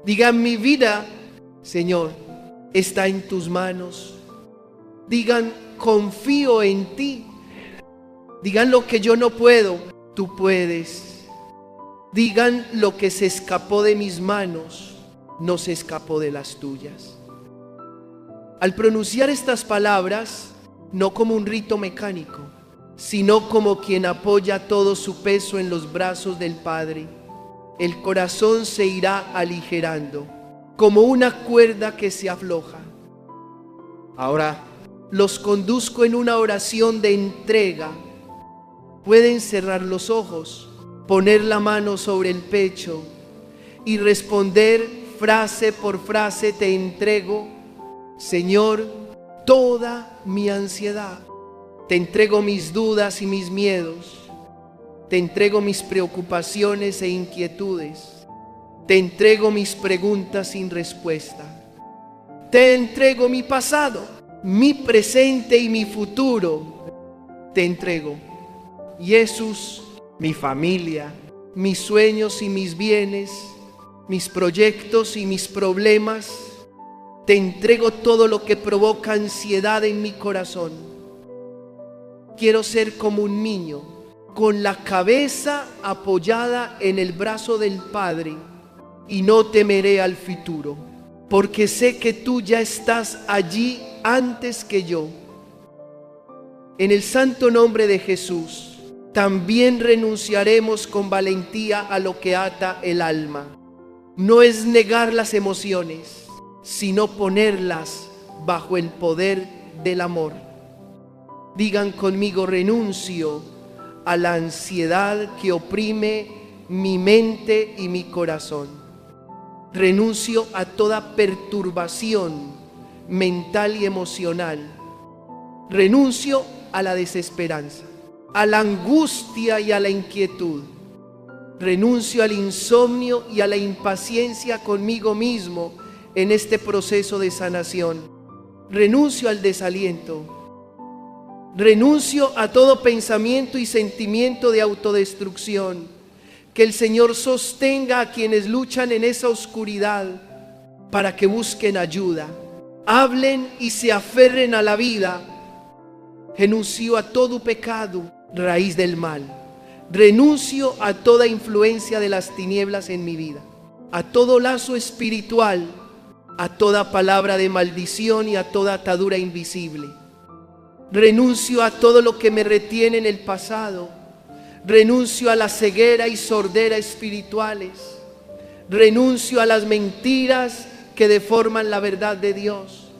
S1: Digan: mi vida, Señor, está en tus manos. Digan: confío en ti. Digan: lo que yo no puedo, tú puedes. Digan: lo que se escapó de mis manos, no se escapó de las tuyas. Al pronunciar estas palabras, no como un rito mecánico, sino como quien apoya todo su peso en los brazos del Padre, el corazón se irá aligerando, como una cuerda que se afloja. Ahora los conduzco en una oración de entrega. Pueden cerrar los ojos, poner la mano sobre el pecho y responder frase por frase: te entrego, Señor, toda mi ansiedad. Te entrego mis dudas y mis miedos. Te entrego mis preocupaciones e inquietudes. Te entrego mis preguntas sin respuesta. Te entrego mi pasado, mi presente y mi futuro. Te entrego, Jesús, mi familia, mis sueños y mis bienes, mis proyectos y mis problemas. Te entrego todo lo que provoca ansiedad en mi corazón. Quiero ser como un niño, con la cabeza apoyada en el brazo del Padre, y no temeré al futuro, porque sé que tú ya estás allí antes que yo. En el santo nombre de Jesús, también renunciaremos con valentía a lo que ata el alma. No es negar las emociones, sino ponerlas bajo el poder del amor. Digan conmigo: renuncio a la ansiedad que oprime mi mente y mi corazón. Renuncio a toda perturbación mental y emocional. Renuncio a la desesperanza, a la angustia y a la inquietud. Renuncio al insomnio y a la impaciencia conmigo mismo en este proceso de sanación. Renuncio al desaliento. Renuncio a todo pensamiento y sentimiento de autodestrucción. Que el Señor sostenga a quienes luchan en esa oscuridad para que busquen ayuda, hablen y se aferren a la vida. Renuncio a todo pecado, raíz del mal. Renuncio a toda influencia de las tinieblas en mi vida, a todo lazo espiritual, a toda palabra de maldición y a toda atadura invisible. Renuncio a todo lo que me retiene en el pasado. Renuncio a la ceguera y sordera espirituales. Renuncio a las mentiras que deforman la verdad de Dios.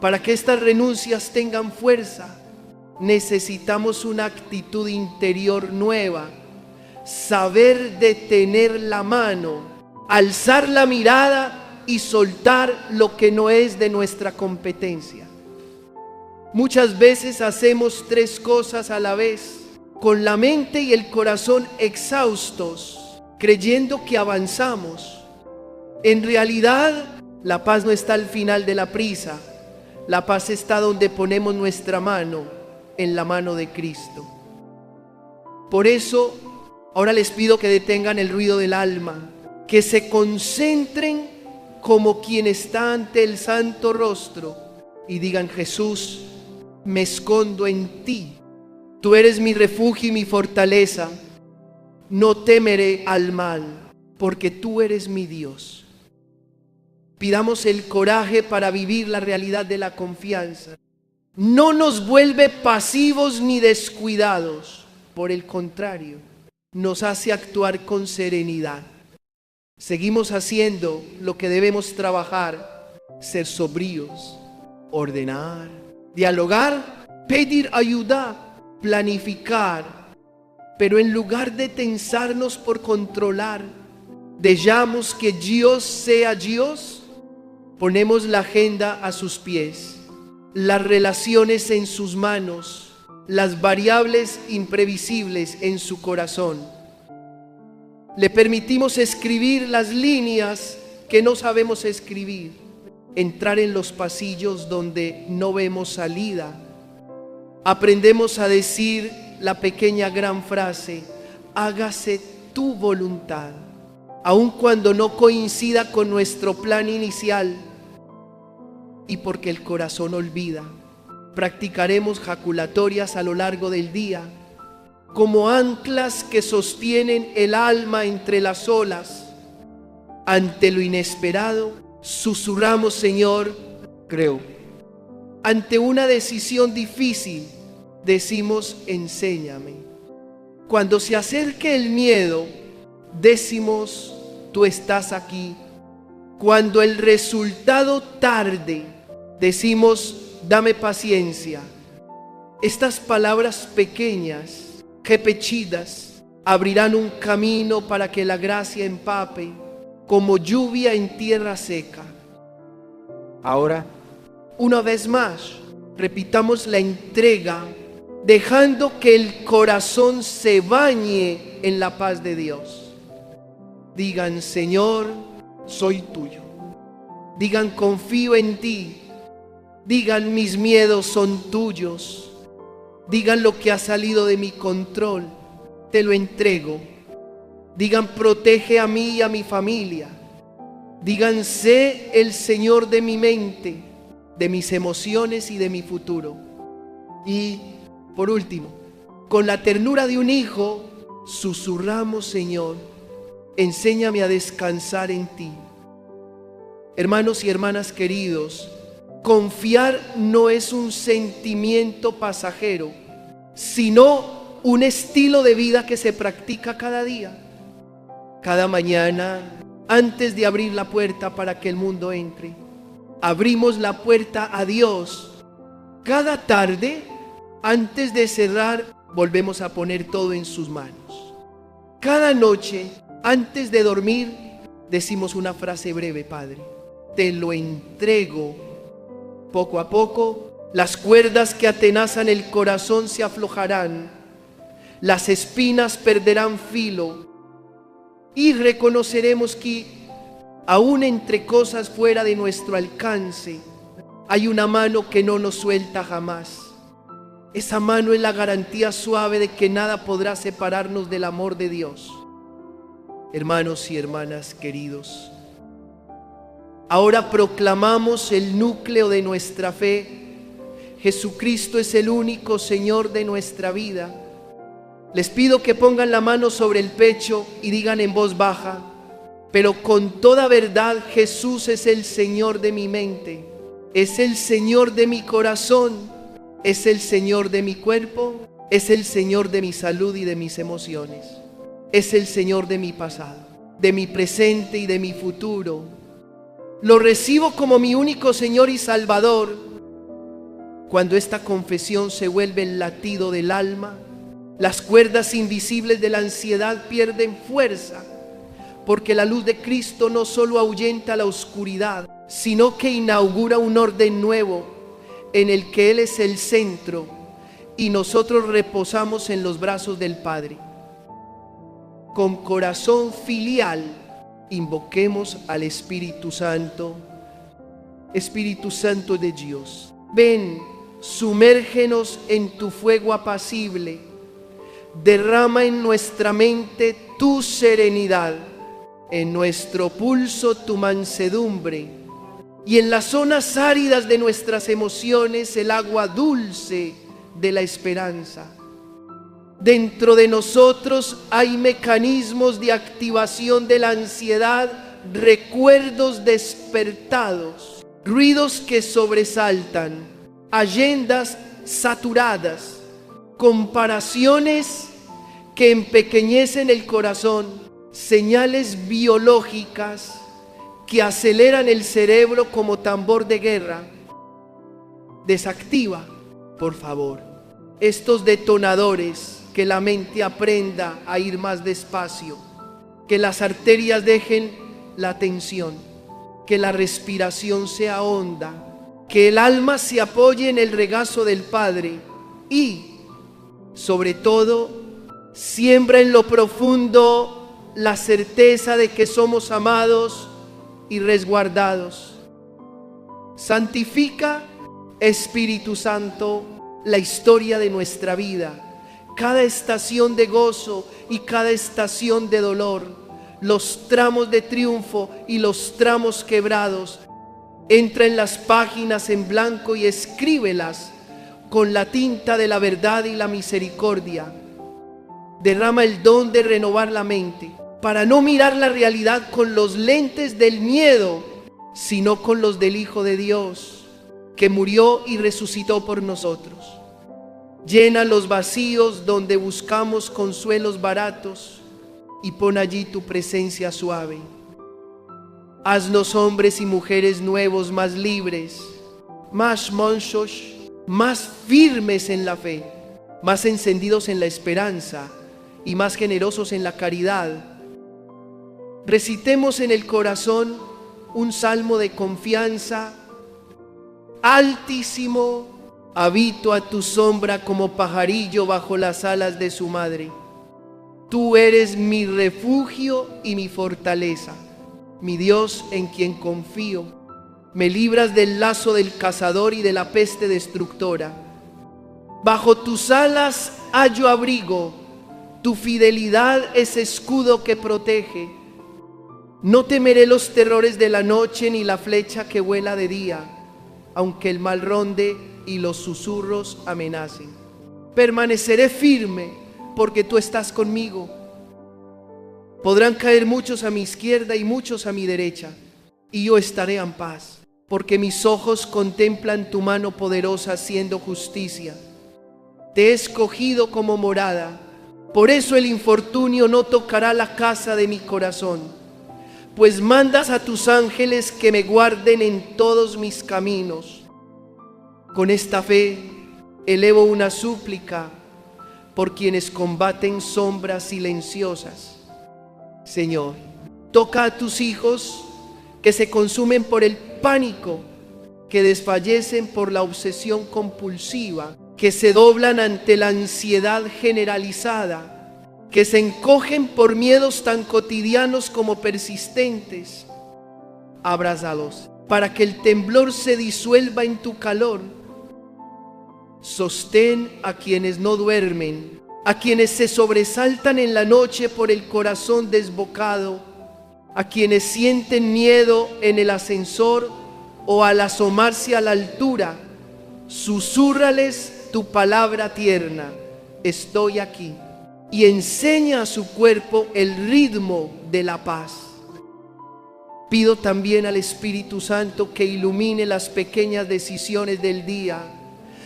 S1: Para que estas renuncias tengan fuerza, necesitamos una actitud interior nueva. Saber detener la mano, alzar la mirada y soltar lo que no es de nuestra competencia. Muchas veces hacemos tres cosas a la vez, con la mente y el corazón exhaustos, creyendo que avanzamos. En realidad, la paz no está al final de la prisa. La paz está donde ponemos nuestra mano, en la mano de Cristo. Por eso, ahora les pido que detengan el ruido del alma, que se concentren como quien está ante el santo rostro y digan: Jesús, me escondo en ti. Tú eres mi refugio y mi fortaleza. No temeré al mal, porque tú eres mi Dios. Pidamos el coraje para vivir la realidad de la confianza. No nos vuelve pasivos ni descuidados. Por el contrario, nos hace actuar con serenidad. Seguimos haciendo lo que debemos trabajar: ser sobrios, ordenar, dialogar, pedir ayuda, planificar. Pero en lugar de tensarnos por controlar, dejamos que Dios sea Dios. Ponemos la agenda a sus pies, las relaciones en sus manos, las variables imprevisibles en su corazón. Le permitimos escribir las líneas que no sabemos escribir, entrar en los pasillos donde no vemos salida. Aprendemos a decir la pequeña gran frase: hágase tu voluntad, aun cuando no coincida con nuestro plan inicial. Y porque el corazón olvida, practicaremos jaculatorias a lo largo del día, como anclas que sostienen el alma entre las olas. Ante lo inesperado, susurramos: Señor, creo. Ante una decisión difícil, decimos: enséñame. Cuando se acerque el miedo, decimos: tú estás aquí. Cuando el resultado tarde, decimos: dame paciencia. Estas palabras pequeñas, repetidas, abrirán un camino para que la gracia empape como lluvia en tierra seca. Ahora, una vez más, repitamos la entrega, dejando que el corazón se bañe en la paz de Dios. Digan: Señor, soy tuyo. Digan: confío en ti. Digan: mis miedos son tuyos. Digan: lo que ha salido de mi control, te lo entrego. Digan: protege a mí y a mi familia. Digan, sé el Señor de mi mente, de mis emociones y de mi futuro. Y por último, con la ternura de un hijo, susurramos, Señor, enséñame a descansar en ti. Hermanos y hermanas queridos, confiar no es un sentimiento pasajero, sino un estilo de vida que se practica cada día. Cada mañana, antes de abrir la puerta para que el mundo entre, abrimos la puerta a Dios. Cada tarde, antes de cerrar, volvemos a poner todo en sus manos. Cada noche, antes de dormir, decimos una frase breve: Padre, te lo entrego. Poco a poco, las cuerdas que atenazan el corazón se aflojarán, las espinas perderán filo, y reconoceremos que aún entre cosas fuera de nuestro alcance, hay una mano que no nos suelta jamás. Esa mano es la garantía suave de que nada podrá separarnos del amor de Dios. Hermanos y hermanas queridos, ahora proclamamos el núcleo de nuestra fe. Jesucristo es el único Señor de nuestra vida. Les pido que pongan la mano sobre el pecho y digan en voz baja, pero con toda verdad: Jesús es el Señor de mi mente, es el Señor de mi corazón, es el Señor de mi cuerpo, es el Señor de mi salud y de mis emociones, es el Señor de mi pasado, de mi presente y de mi futuro. Lo recibo como mi único Señor y Salvador. Cuando esta confesión se vuelve el latido del alma, las cuerdas invisibles de la ansiedad pierden fuerza, porque la luz de Cristo no solo ahuyenta la oscuridad, sino que inaugura un orden nuevo en el que Él es el centro y nosotros reposamos en los brazos del Padre. Con corazón filial, invoquemos al Espíritu Santo. Espíritu Santo de Dios, ven, sumérgenos en tu fuego apacible. Derrama en nuestra mente tu serenidad, en nuestro pulso tu mansedumbre, y en las zonas áridas de nuestras emociones el agua dulce de la esperanza. Dentro de nosotros hay mecanismos de activación de la ansiedad, recuerdos despertados, ruidos que sobresaltan, agendas saturadas, comparaciones que empequeñecen el corazón, señales biológicas que aceleran el cerebro como tambor de guerra. Desactiva, por favor, estos detonadores, que la mente aprenda a ir más despacio, que las arterias dejen la tensión, que la respiración sea honda, que el alma se apoye en el regazo del Padre y, sobre todo, siembra en lo profundo la certeza de que somos amados y resguardados. Santifica, Espíritu Santo, la historia de nuestra vida, cada estación de gozo y cada estación de dolor, los tramos de triunfo y los tramos quebrados. Entra en las páginas en blanco y escríbelas con la tinta de la verdad y la misericordia. Derrama el don de renovar la mente, para no mirar la realidad con los lentes del miedo, sino con los del Hijo de Dios, que murió y resucitó por nosotros. Llena los vacíos donde buscamos consuelos baratos y pon allí tu presencia suave. Haznos hombres y mujeres nuevos, más libres, más mansos, más firmes en la fe, más encendidos en la esperanza y más generosos en la caridad. Recitemos en el corazón un salmo de confianza. Altísimo, habito a tu sombra como pajarillo bajo las alas de su madre. Tú eres mi refugio y mi fortaleza, mi Dios en quien confío. Me libras del lazo del cazador y de la peste destructora. Bajo tus alas hallo abrigo, tu fidelidad es escudo que protege. No temeré los terrores de la noche, ni la flecha que vuela de día, aunque el mal ronde y los susurros amenacen. Permaneceré firme, porque tú estás conmigo. Podrán caer muchos a mi izquierda y muchos a mi derecha, y yo estaré en paz, porque mis ojos contemplan tu mano poderosa haciendo justicia. Te he escogido como morada, por eso el infortunio no tocará la casa de mi corazón, pues mandas a tus ángeles que me guarden en todos mis caminos. Con esta fe elevo una súplica por quienes combaten sombras silenciosas. Señor, toca a tus hijos que se consumen por el pánico, que desfallecen por la obsesión compulsiva, que se doblan ante la ansiedad generalizada, que se encogen por miedos tan cotidianos como persistentes. Abrázalos para que el temblor se disuelva en tu calor. Sostén a quienes no duermen, a quienes se sobresaltan en la noche por el corazón desbocado, a quienes sienten miedo en el ascensor o al asomarse a la altura. Susúrrales tu palabra tierna: estoy aquí. Y enseña a su cuerpo el ritmo de la paz. Pido también al Espíritu Santo que ilumine las pequeñas decisiones del día,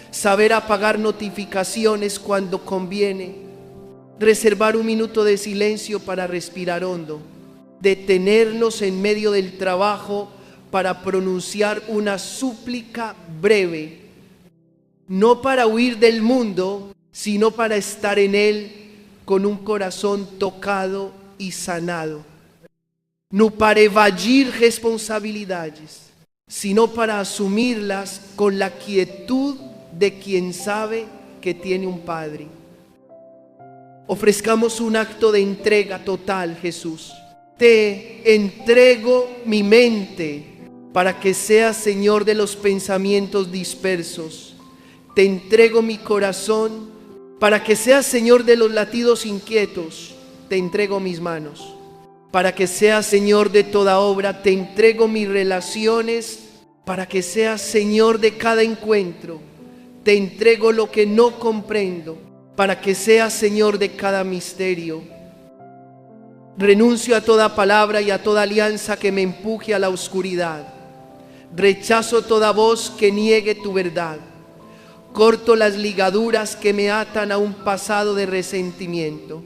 S1: saber apagar notificaciones cuando conviene, reservar un minuto de silencio para respirar hondo, detenernos en medio del trabajo para pronunciar una súplica breve, no para huir del mundo, sino para estar en él con un corazón tocado y sanado. No para evadir responsabilidades, sino para asumirlas con la quietud de quien sabe que tiene un Padre. Ofrezcamos un acto de entrega total, Jesús. Te entrego mi mente para que seas Señor de los pensamientos dispersos. Te entrego mi corazón para que seas Señor de los latidos inquietos. Te entrego mis manos. Para que seas Señor de toda obra, te entrego mis relaciones. Para que seas Señor de cada encuentro, te entrego lo que no comprendo. Para que seas Señor de cada misterio. Renuncio a toda palabra y a toda alianza que me empuje a la oscuridad. Rechazo toda voz que niegue tu verdad. Corto las ligaduras que me atan a un pasado de resentimiento.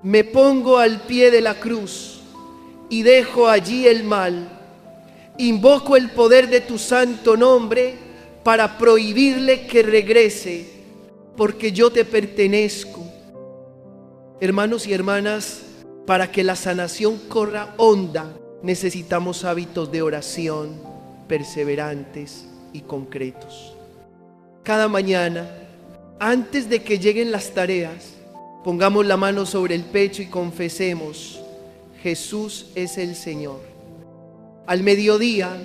S1: Me pongo al pie de la cruz y dejo allí el mal. Invoco el poder de tu santo nombre para prohibirle que regrese, porque yo te pertenezco. Hermanos y hermanas, para que la sanación corra honda, necesitamos hábitos de oración perseverantes y concretos. Cada mañana, antes de que lleguen las tareas, pongamos la mano sobre el pecho y confesemos: Jesús es el Señor. Al mediodía,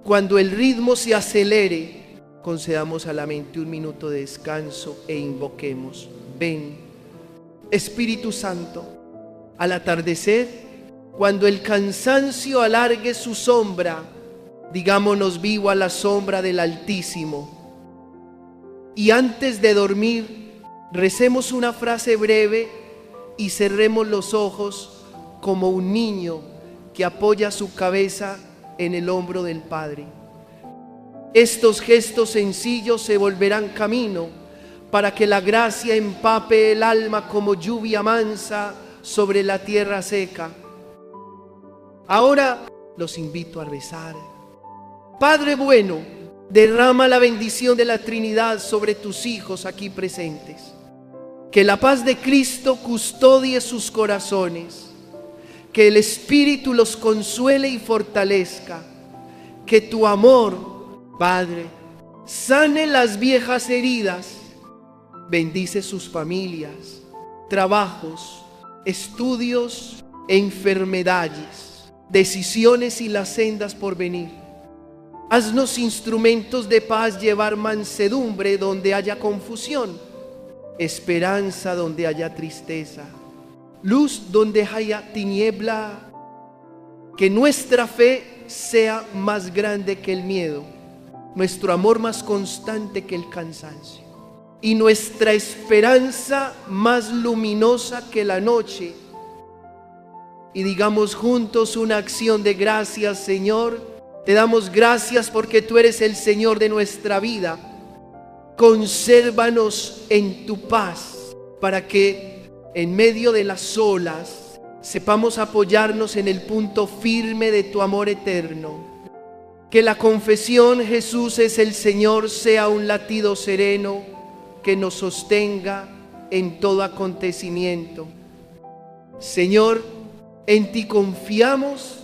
S1: cuando el ritmo se acelere, concedamos a la mente un minuto de descanso e invoquemos: ven, Espíritu Santo. Al atardecer, cuando el cansancio alargue su sombra, digámonos vivo a la sombra del Altísimo. Y antes de dormir, recemos una frase breve y cerremos los ojos como un niño que apoya su cabeza en el hombro del Padre. Estos gestos sencillos se volverán camino para que la gracia empape el alma como lluvia mansa sobre la tierra seca. Ahora los invito a rezar. Padre bueno, derrama la bendición de la Trinidad sobre tus hijos aquí presentes. Que la paz de Cristo custodie sus corazones. Que el Espíritu los consuele y fortalezca. Que tu amor, Padre, sane las viejas heridas. Bendice sus familias, trabajos, estudios, enfermedades, decisiones y las sendas por venir. Haznos instrumentos de paz, llevar mansedumbre donde haya confusión, esperanza donde haya tristeza, luz donde haya tiniebla, Que nuestra fe sea más grande que el miedo, nuestro amor más constante que el cansancio y nuestra esperanza más luminosa que la noche. Y digamos juntos una acción de gracias: Señor, te damos gracias porque tú eres el Señor de nuestra vida. Consérvanos en tu paz para que en medio de las olas sepamos apoyarnos en el punto firme de tu amor eterno. Que la confesión Jesús es el Señor sea un latido sereno que nos sostenga en todo acontecimiento. Señor, en ti confiamos